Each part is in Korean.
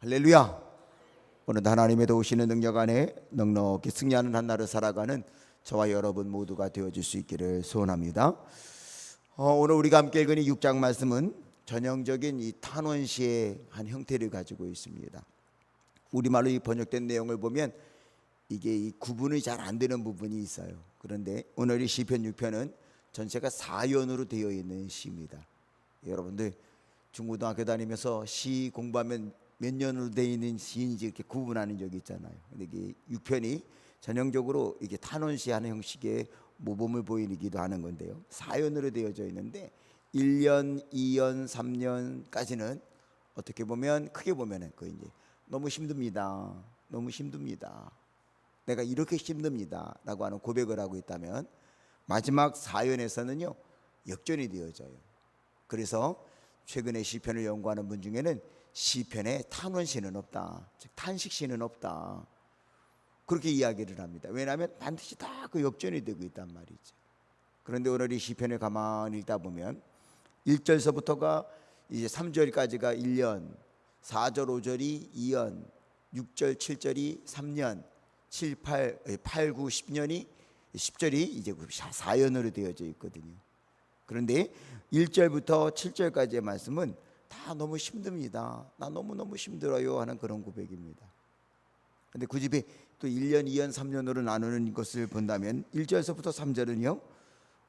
할렐루야. 오늘도 하나님의 도우시는 능력 안에 넉넉히 승리하는 한 날을 살아가는 저와 여러분 모두가 되어줄 수 있기를 소원합니다. 오늘 우리가 함께 읽은 이 6장 말씀은 전형적인 이 탄원시의 한 형태를 가지고 있습니다. 우리말로 이 번역된 내용을 보면 이게 이 구분이 잘 안 되는 부분이 있어요. 그런데 오늘 이 시편 6편은 전체가 사연으로 되어 있는 시입니다. 여러분들 중고등학교 다니면서 시 공부하면 몇 년으로 되어 있는 시인지 이렇게 구분하는 적이 있잖아요. 근데 이게 6편이 전형적으로 이게 탄원시 하는 형식의 모범을 보이기도 하는 건데요. 사연으로 되어져 있는데 1년, 2년, 3년까지는 어떻게 보면 크게 보면은 그 이제 너무 힘듭니다. 너무 힘듭니다. 내가 이렇게 힘듭니다라고 하는 고백을 하고 있다면 마지막 사연에서는요 역전이 되어져요. 그래서 최근에 시편을 연구하는 분 중에는 시편에 탄원시는 없다, 즉 탄식시는 없다, 그렇게 이야기를 합니다. 왜냐하면 반드시 다 그 역전이 되고 있단 말이죠. 그런데 오늘 이 시편을 가만히 읽다 보면 1절서부터가 이제 3절까지가 1년, 4절 5절이 2년, 6절 7절이 3년, 7, 8, 9, 10년이 10절이 이제 4연으로 되어져 있거든요. 그런데 1절부터 7절까지의 말씀은 다 너무 힘듭니다. 나 너무너무 힘들어요 하는 그런 고백입니다. 그런데 그 집에 또 1년, 2년, 3년으로 나누는 것을 본다면 1절에서부터 3절은요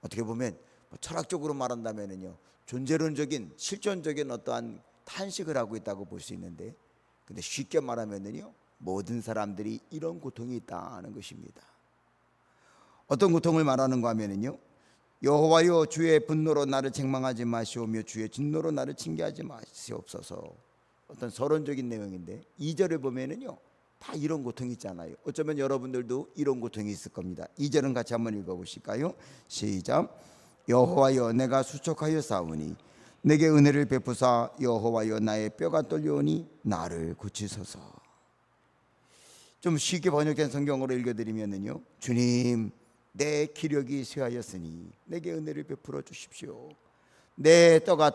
어떻게 보면 철학적으로 말한다면요 존재론적인 실존적인 어떠한 탄식을 하고 있다고 볼 수 있는데, 근데 쉽게 말하면요 모든 사람들이 이런 고통이 있다는 것입니다. 어떤 고통을 말하는가 하면요 여호와여 주의 분노로 나를 책망하지 마시오며 주의 진노로 나를 징계하지 마시옵소서. 어떤 서론적인 내용인데 2절을 보면은요 다 이런 고통이 있잖아요. 어쩌면 여러분들도 이런 고통이 있을 겁니다. 2절은 같이 한번 읽어보실까요? 시작. 여호와여 내가 수척하여 싸우니 내게 은혜를 베푸사 여호와여 나의 뼈가 떨려오니 나를 고치소서. 좀 쉽게 번역된 성경으로 읽어드리면은요 주님 내 기력이 쇠하였으니 내게 은혜를 베풀어 주십시오. 내 뼈가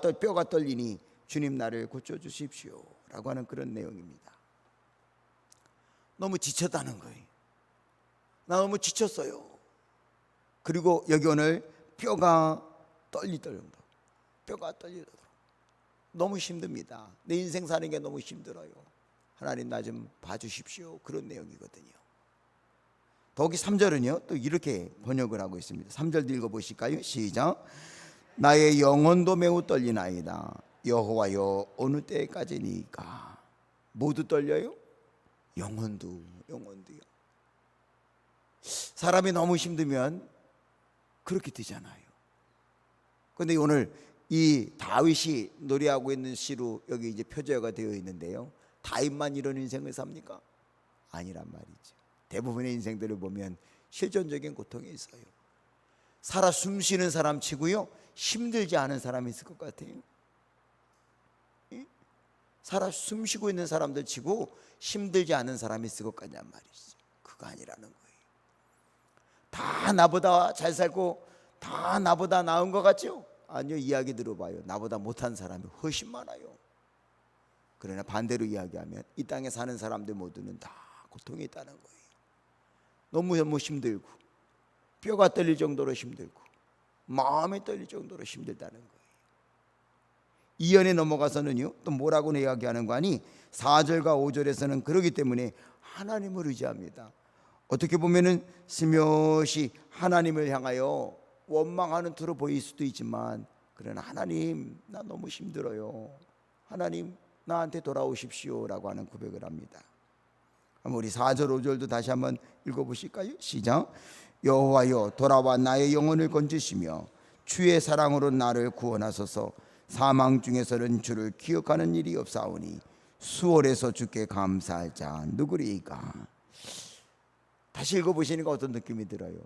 떨리니 주님 나를 고쳐주십시오 라고 하는 그런 내용입니다. 너무 지쳤다는 거예요. 나 너무 지쳤어요. 그리고 여기 오늘 뼈가 떨리더라고요. 뼈가 떨리더라고요. 너무 힘듭니다. 내 인생 사는 게 너무 힘들어요. 하나님 나 좀 봐주십시오. 그런 내용이거든요. 더욱이 3절은요 또 이렇게 번역을 하고 있습니다. 3절도 읽어보실까요? 시작. 나의 영혼도 매우 떨리나이다. 여호와여 어느 때까지니까. 모두 떨려요? 영혼도요. 사람이 너무 힘들면 그렇게 되잖아요. 그런데 오늘 이 다윗이 노래하고 있는 시로 여기 이제 표제가 되어 있는데요 다윗만 이런 인생을 삽니까? 아니란 말이죠. 대부분의 인생들을 보면 실존적인 고통이 있어요. 살아 숨쉬는 사람 치고요 힘들지 않은 사람이 있을 것 같아요. 살아 숨쉬고 있는 사람들 치고 힘들지 않은 사람이 있을 것 같냔 말이죠. 그거 아니라는 거예요. 다 나보다 잘 살고 다 나보다 나은 것 같죠? 아니요, 이야기 들어봐요. 나보다 못한 사람이 훨씬 많아요. 그러나 반대로 이야기하면 이 땅에 사는 사람들 모두는 다 고통이 있다는 거예요. 너무 힘들고 뼈가 떨릴 정도로 힘들고 마음이 떨릴 정도로 힘들다는 거예요. 2연에 넘어가서는요 또 뭐라고 이야기하는 거 아니 4절과 5절에서는 그러기 때문에 하나님을 의지합니다. 어떻게 보면은 스며시 하나님을 향하여 원망하는 투로 보일 수도 있지만 그러나 하나님 나 너무 힘들어요. 하나님 나한테 돌아오십시오 라고 하는 고백을 합니다. 우리 4절 5절도 다시 한번 읽어보실까요? 시작. 여호와여 돌아와 나의 영혼을 건지시며 주의 사랑으로 나를 구원하소서. 사망 중에서는 주를 기억하는 일이 없사오니 수월해서 주께 감사할 자 누구리이까. 다시 읽어보시니까 어떤 느낌이 들어요?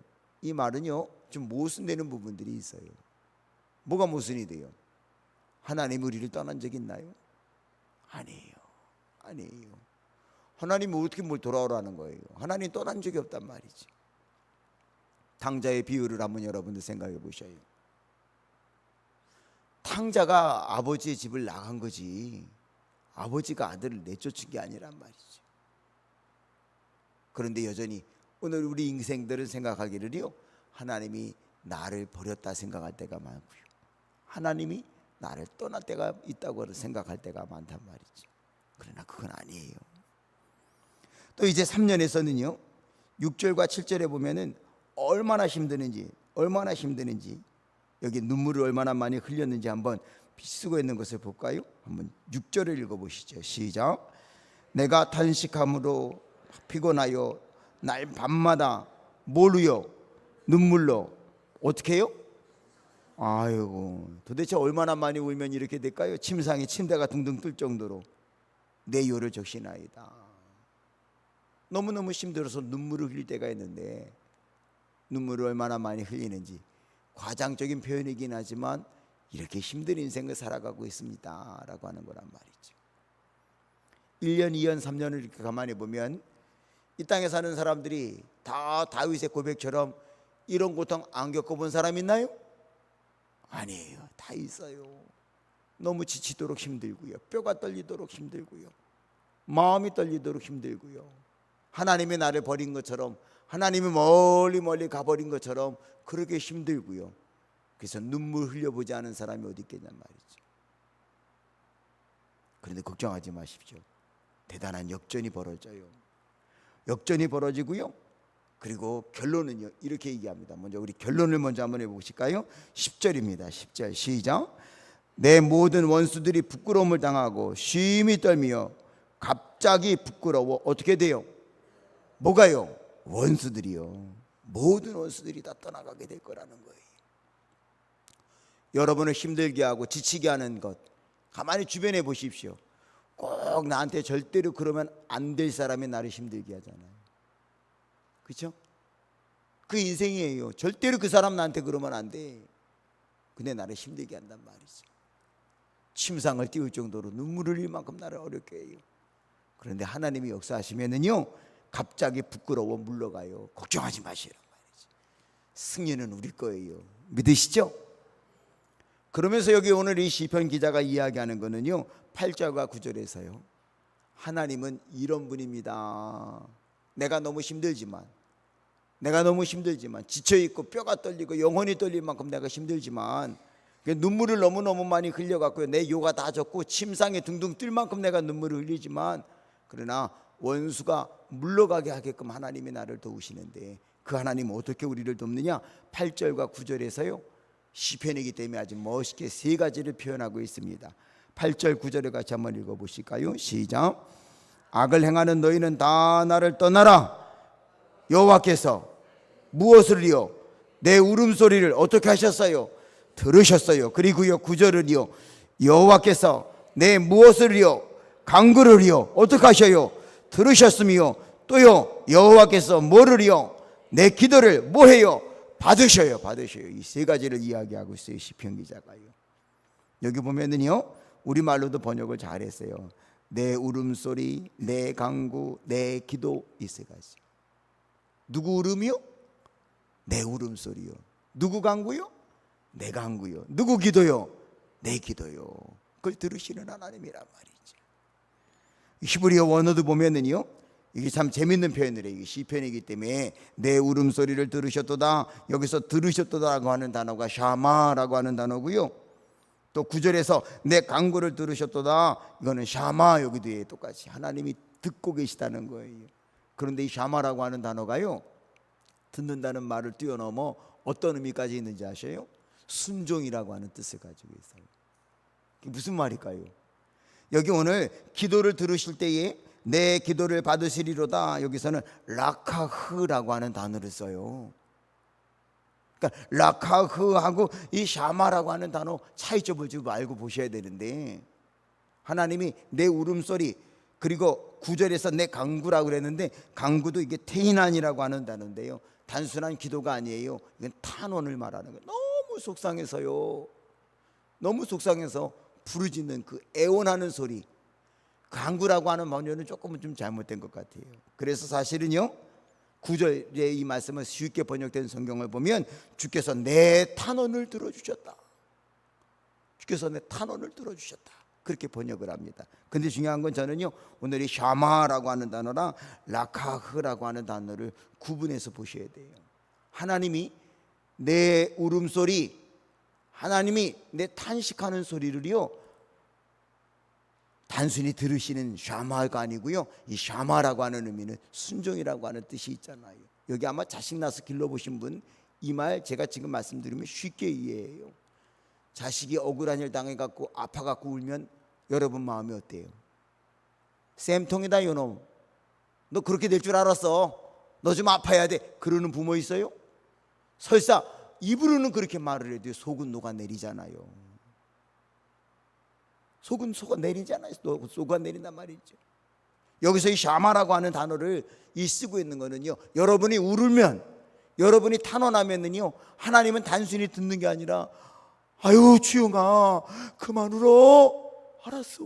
이 말은요 좀 모순되는 부분들이 있어요. 뭐가 모순이 돼요? 하나님 우리를 떠난 적 있나요? 아니에요. 하나님이 어떻게 뭘 돌아오라는 거예요? 하나님 떠난 적이 없단 말이지. 탕자의 비유를 한번 여러분들 생각해 보셔요. 탕자가 아버지의 집을 나간 거지 아버지가 아들을 내쫓은 게 아니란 말이죠. 그런데 여전히 오늘 우리 인생들은 생각하기를요, 하나님이 나를 버렸다 생각할 때가 많고요, 하나님이 나를 떠날 때가 있다고 생각할 때가 많단 말이죠. 그러나 그건 아니에요. 또 이제 3년에서는요 6절과 7절에 보면은 얼마나 힘드는지 여기 눈물을 얼마나 많이 흘렸는지 한번 쓰고 있는 것을 볼까요? 한번 6절을 읽어보시죠. 시작. 내가 탄식함으로 피곤하여 날 밤마다 뭘로요? 눈물로. 어떻게 해요? 아이고, 도대체 얼마나 많이 울면 이렇게 될까요? 침상에 침대가 둥둥 뜰 정도로 내 요를 적시나이다. 너무너무 힘들어서 눈물을 흘릴 때가 있는데, 눈물을 얼마나 많이 흘리는지 과장적인 표현이긴 하지만 이렇게 힘든 인생을 살아가고 있습니다 라고 하는 거란 말이죠. 1년, 2년, 3년을 이렇게 가만히 보면 이 땅에 사는 사람들이 다 다윗의 고백처럼 이런 고통 안 겪어본 사람 있나요? 아니에요. 다 있어요. 너무 지치도록 힘들고요, 뼈가 떨리도록 힘들고요, 마음이 떨리도록 힘들고요, 하나님이 나를 버린 것처럼, 하나님이 멀리 가버린 것처럼 그렇게 힘들고요. 그래서 눈물 흘려보지 않은 사람이 어디 있겠냔 말이죠. 그런데 걱정하지 마십시오. 대단한 역전이 벌어져요. 역전이 벌어지고요, 그리고 결론은요 이렇게 얘기합니다. 먼저 우리 결론을 먼저 한번 해보실까요? 10절입니다 10절 시작. 내 모든 원수들이 부끄러움을 당하고 쉼이 떨며 갑자기 부끄러워. 어떻게 돼요? 뭐가요? 원수들이요. 모든 원수들이 다 떠나가게 될 거라는 거예요. 여러분을 힘들게 하고 지치게 하는 것 가만히 주변에 보십시오. 꼭 나한테 절대로 그러면 안 될 사람이 나를 힘들게 하잖아요. 그렇죠? 그 인생이에요. 절대로 그 사람 나한테 그러면 안 돼. 근데 나를 힘들게 한단 말이죠. 침상을 띄울 정도로 눈물을 흘릴 만큼 나를 어렵게 해요. 그런데 하나님이 역사하시면은요 갑자기 부끄러워 물러가요. 걱정하지 마시란 말이죠. 승리는 우리 거예요. 믿으시죠? 그러면서 여기 오늘 이 시편 기자가 이야기하는 거는요 8절과 9절에서요 하나님은 이런 분입니다. 내가 너무 힘들지만 지쳐있고 뼈가 떨리고 영혼이 떨릴 만큼 내가 힘들지만 눈물을 너무너무 많이 흘려갖고요 내 요가 다 젖고 침상에 둥둥 뜰 만큼 내가 눈물을 흘리지만, 그러나 원수가 물러가게 하게끔 하나님이 나를 도우시는데, 그 하나님은 어떻게 우리를 돕느냐? 8절과 9절에서요 시편이기 때문에 아주 멋있게 세 가지를 표현하고 있습니다. 8절 9절을 같이 한번 읽어보실까요? 시작. 악을 행하는 너희는 다 나를 떠나라. 여호와께서 무엇을요? 내 울음소리를 어떻게 하셨어요? 들으셨어요. 그리고요 9절은요 여호와께서 내 무엇을요? 간구를요 어떻게 하셔요? 들으셨으며, 또요 여호와께서 뭐를요? 내 기도를 뭐해요? 받으셔요. 이 세 가지를 이야기하고 있어요 시편 기자가요. 여기 보면은요 우리말로도 번역을 잘했어요. 내 울음소리, 내 간구, 내 기도, 이 세 가지. 누구 울음이요? 내 울음소리요. 누구 간구요? 내 간구요. 누구 기도요? 내 기도요. 그걸 들으시는 하나님이란 말이죠. 히브리어 원어도 보면은요 이게 참 재밌는 표현이래요. 이게 시편이기 때문에 내 울음소리를 들으셨도다, 여기서 들으셨도다라고 하는 단어가 샤마라고 하는 단어고요, 또 9절에서 내 간구를 들으셨도다, 이거는 샤마, 여기 뒤에 똑같이 하나님이 듣고 계시다는 거예요. 그런데 이 샤마라고 하는 단어가요 듣는다는 말을 뛰어넘어 어떤 의미까지 있는지 아셔요? 순종이라고 하는 뜻을 가지고 있어요. 이게 무슨 말일까요? 여기 오늘 기도를 들으실 때에 내 기도를 받으시리로다, 여기서는 라카흐라고 하는 단어를 써요. 그러니까 라카흐하고 이 샤마라고 하는 단어 차이점을 좀 알고 보셔야 되는데, 하나님이 내 울음소리, 그리고 9절에서 내 간구라고 그랬는데, 간구도 이게 테이난이라고 하는 단어인데요 단순한 기도가 아니에요. 이건 탄원을 말하는 거예요. 너무 속상해서요, 너무 속상해서 부르짖는 그 애원하는 소리, 간구라고 하는 번역은 조금은 좀 잘못된 것 같아요. 그래서 사실은요 9절의 이 말씀을 쉽게 번역된 성경을 보면 주께서 내 탄원을 들어주셨다, 주께서 내 탄원을 들어주셨다, 그렇게 번역을 합니다. 근데 중요한 건 저는요, 오늘 이 샤마라고 하는 단어랑 라카흐라고 하는 단어를 구분해서 보셔야 돼요. 하나님이 내 울음소리, 하나님이 내 탄식하는 소리를요 단순히 들으시는 샤마가 아니고요, 이 샤마라고 하는 의미는 순종이라고 하는 뜻이 있잖아요. 여기 아마 자식 낳아서 길러보신 분 이 말 제가 지금 말씀드리면 쉽게 이해해요. 자식이 억울한 일 당해갖고 아파갖고 울면 여러분 마음이 어때요? 쌤통이다 이놈, 너 그렇게 될 줄 알았어, 너 좀 아파야 돼, 그러는 부모 있어요? 설사 입으로는 그렇게 말을 해도 속은 녹아내리잖아요. 속은 속아내리잖아요. 속아내린단 말이죠. 여기서 이 샤마라고 하는 단어를 쓰고 있는 거는요, 여러분이 울면, 여러분이 탄원하면은요, 하나님은 단순히 듣는 게 아니라 아유 주영아 그만 울어, 알았어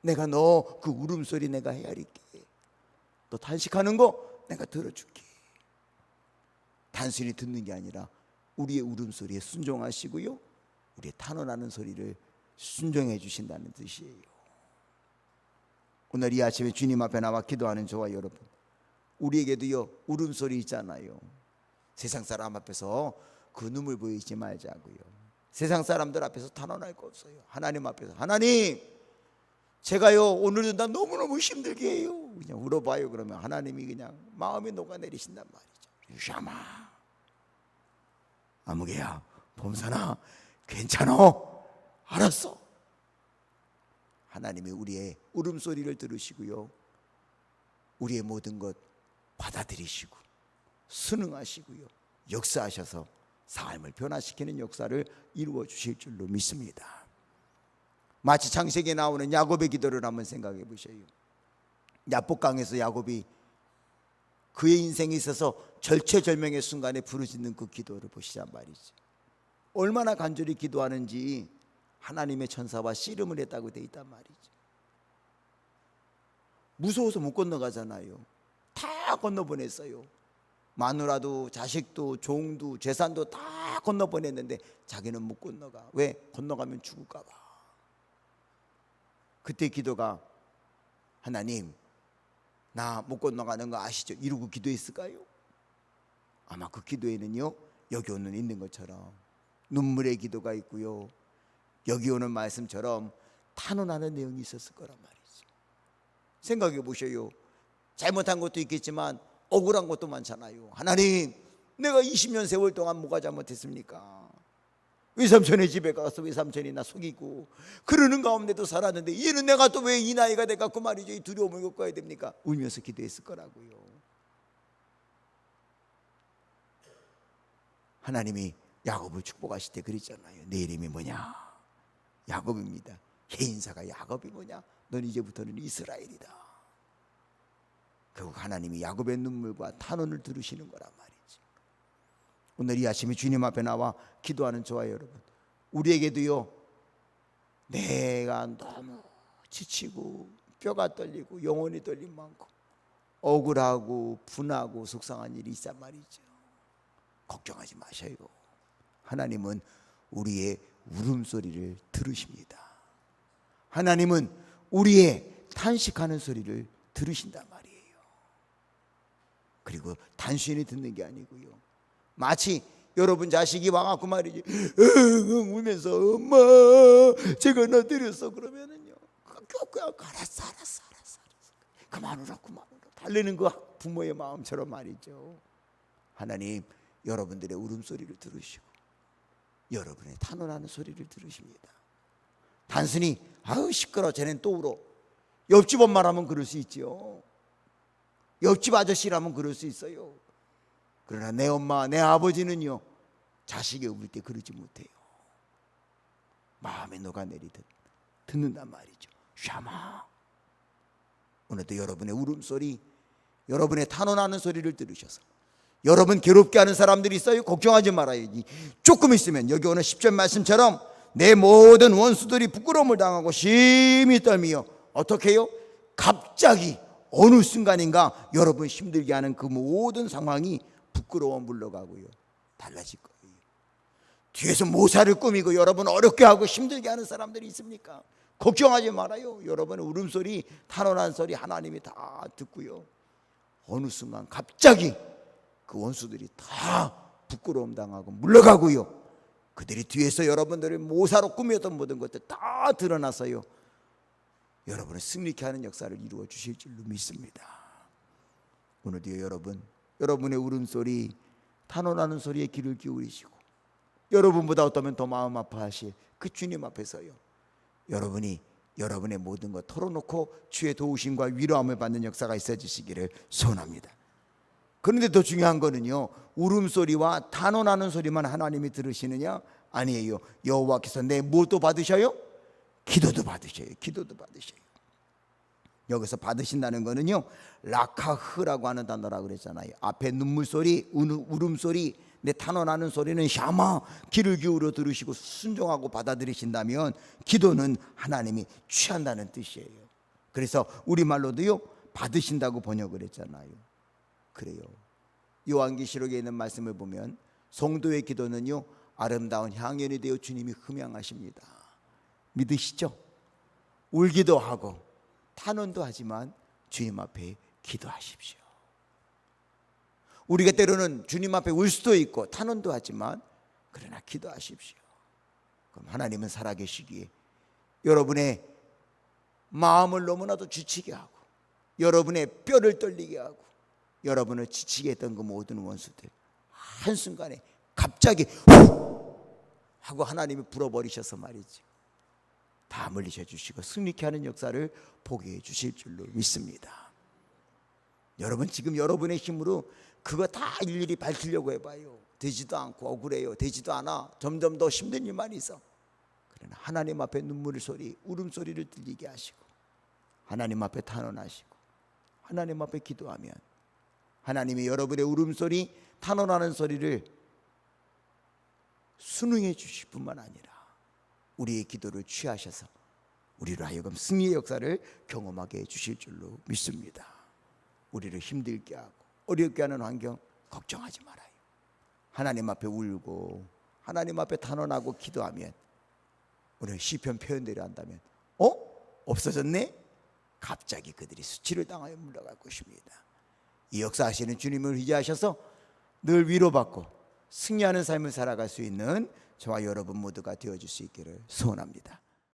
내가 너 그 울음소리 내가 헤아릴게, 너 탄식하는 거 내가 들어줄게. 단순히 듣는 게 아니라 우리의 울음소리에 순종하시고요, 우리의 탄원하는 소리를 순종해 주신다는 뜻이에요. 오늘 이 아침에 주님 앞에 나와 기도하는 저와 여러분, 우리에게도요 울음소리 있잖아요. 세상 사람 앞에서 그 눈물 보이지 말자고요. 세상 사람들 앞에서 탄원할 거 없어요. 하나님 앞에서, 하나님 제가요 오늘도 나 너무너무 힘들게 해요, 그냥 울어봐요. 그러면 하나님이 그냥 마음이 녹아내리신단 말이죠. 샤마, 아무개야, 봄사나 괜찮어, 알았어. 하나님이 우리의 울음소리를 들으시고요, 우리의 모든 것 받아들이시고 순응하시고요, 역사하셔서 삶을 변화시키는 역사를 이루어 주실 줄로 믿습니다. 마치 창세기에 나오는 야곱의 기도를 한번 생각해 보셔요. 야복강에서 야곱이 그의 인생에 있어서 절체절명의 순간에 부르짖는 그 기도를 보시란 말이죠. 얼마나 간절히 기도하는지 하나님의 천사와 씨름을 했다고 되어 있단 말이죠. 무서워서 못 건너가잖아요. 다 건너보냈어요. 마누라도 자식도 종도 재산도 다 건너보냈는데 자기는 못 건너가. 왜? 건너가면 죽을까 봐. 그때 기도가, 하나님 나 못 건너가는 거 아시죠? 이러고 기도했을까요? 아마 그 기도에는요, 여기 오늘 있는 것처럼 눈물의 기도가 있고요, 여기 오는 말씀처럼 탄원하는 내용이 있었을 거란 말이죠. 생각해 보셔요. 잘못한 것도 있겠지만 억울한 것도 많잖아요. 하나님 내가 20년 세월 동안 뭐가 잘못했습니까? 외삼촌의 집에 가서 외삼촌이 나 속이고 그러는 가운데도 살았는데 얘는 내가 또 왜 이 나이가 돼갖고 말이죠, 이 두려움을 겪어야 됩니까? 울면서 기도했을 거라고요. 하나님이 야곱을 축복하실 때 그랬잖아요. 내 이름이 뭐냐? 야곱입니다. 해인사가 야곱이 뭐냐? 넌 이제부터는 이스라엘이다. 결국 하나님이 야곱의 눈물과 탄원을 들으시는 거란 말이지. 오늘 이 아침에 주님 앞에 나와 기도하는 저와 여러분, 우리에게도요, 내가 너무 지치고 뼈가 떨리고 영혼이 떨림 많고 억울하고 분하고 속상한 일이 있단 말이죠. 걱정하지 마셔요. 하나님은 우리의 울음소리를 들으십니다. 하나님은 우리의 탄식하는 소리를 들으신단 말이에요. 그리고 단순히 듣는 게 아니고요, 마치 여러분 자식이 와갖고 말이지 울면서 엄마 제가 나 때렸어 그러면은요, 그냥 알았어 그만 울어 달래는 그 부모의 마음처럼 말이죠. 하나님 여러분들의 울음소리를 들으시고 여러분의 탄원하는 소리를 들으십니다. 단순히 아유 시끄러 쟤는 또 울어, 옆집 엄마라면 그럴 수 있죠. 옆집 아저씨라면 그럴 수 있어요. 그러나 내 엄마 내 아버지는요, 자식이 울 때 그러지 못해요. 마음에 녹아내리듯 듣는단 말이죠. 샤마. 오늘도 여러분의 울음소리, 여러분의 탄원하는 소리를 들으셔서 여러분 괴롭게 하는 사람들이 있어요? 걱정하지 말아야지. 조금 있으면 여기 오늘 10절 말씀처럼 내 모든 원수들이 부끄러움을 당하고 심히 떨미요. 어떻게 해요? 갑자기 어느 순간인가 여러분 힘들게 하는 그 모든 상황이 부끄러워 물러가고요, 달라질 거예요. 뒤에서 모사를 꾸미고 여러분 어렵게 하고 힘들게 하는 사람들이 있습니까? 걱정하지 말아요. 여러분의 울음소리, 탄원한 소리 하나님이 다 듣고요, 어느 순간 갑자기 그 원수들이 다 부끄러움 당하고 물러가고요, 그들이 뒤에서 여러분들을 모사로 꾸몄던 모든 것들 다 드러나서요, 여러분을 승리케 하는 역사를 이루어 주실 줄로 믿습니다. 오늘도요, 여러분의 울음소리, 탄원하는 소리에 귀를 기울이시고, 여러분보다 어쩌면 더 마음 아파하실 그 주님 앞에서요, 여러분이 여러분의 모든 것 털어놓고 주의 도우심과 위로함을 받는 역사가 있어지시기를 소원합니다. 그런데 더 중요한 거는요, 울음소리와 탄원하는 소리만 하나님이 들으시느냐? 아니에요. 여호와께서 내 무엇도 받으셔요? 기도도 받으셔요. 기도도 받으셔요. 여기서 받으신다는 거는요, 라카흐라고 하는 단어라고 그랬잖아요. 앞에 눈물소리, 울음소리, 내 탄원하는 소리는 샤마, 귀를 기울여 들으시고 순종하고 받아들이신다면 기도는 하나님이 취한다는 뜻이에요. 그래서 우리말로도요, 받으신다고 번역을 했잖아요. 그래요. 요한계시록에 있는 말씀을 보면 성도의 기도는요, 아름다운 향연이 되어 주님이 흠양하십니다. 믿으시죠? 울기도 하고 탄원도 하지만 주님 앞에 기도하십시오. 우리가 때로는 주님 앞에 울 수도 있고 탄원도 하지만 그러나 기도하십시오. 그럼 하나님은 살아계시기에 여러분의 마음을 너무나도 지치게 하고, 여러분의 뼈를 떨리게 하고, 여러분을 지치게 했던 그 모든 원수들 한순간에 갑자기 후 하고 하나님이 불어버리셔서 말이죠, 다 물리셔 주시고 승리케 하는 역사를 보게 해 주실 줄로 믿습니다. 여러분, 지금 여러분의 힘으로 그거 다 일일이 밝히려고 해봐요. 되지도 않고 억울해요. 되지도 않아. 점점 더 힘든 일만 있어. 그러나 하나님 앞에 눈물 소리, 울음소리를 들리게 하시고, 하나님 앞에 탄원하시고, 하나님 앞에 기도하면 하나님이 여러분의 울음소리, 탄원하는 소리를 순응해 주실 뿐만 아니라 우리의 기도를 취하셔서 우리로 하여금 승리의 역사를 경험하게 해 주실 줄로 믿습니다. 우리를 힘들게 하고 어렵게 하는 환경 걱정하지 말아요. 하나님 앞에 울고 하나님 앞에 탄원하고 기도하면, 오늘 시편 표현대로 한다면 없어졌네? 갑자기 그들이 수치를 당하여 물러갈 것입니다. 이 역사하시는 주님을 의지하셔서 늘 위로받고 승리하는 삶을 살아갈 수 있는 저와 여러분 모두가 되어줄 수 있기를 소원합니다.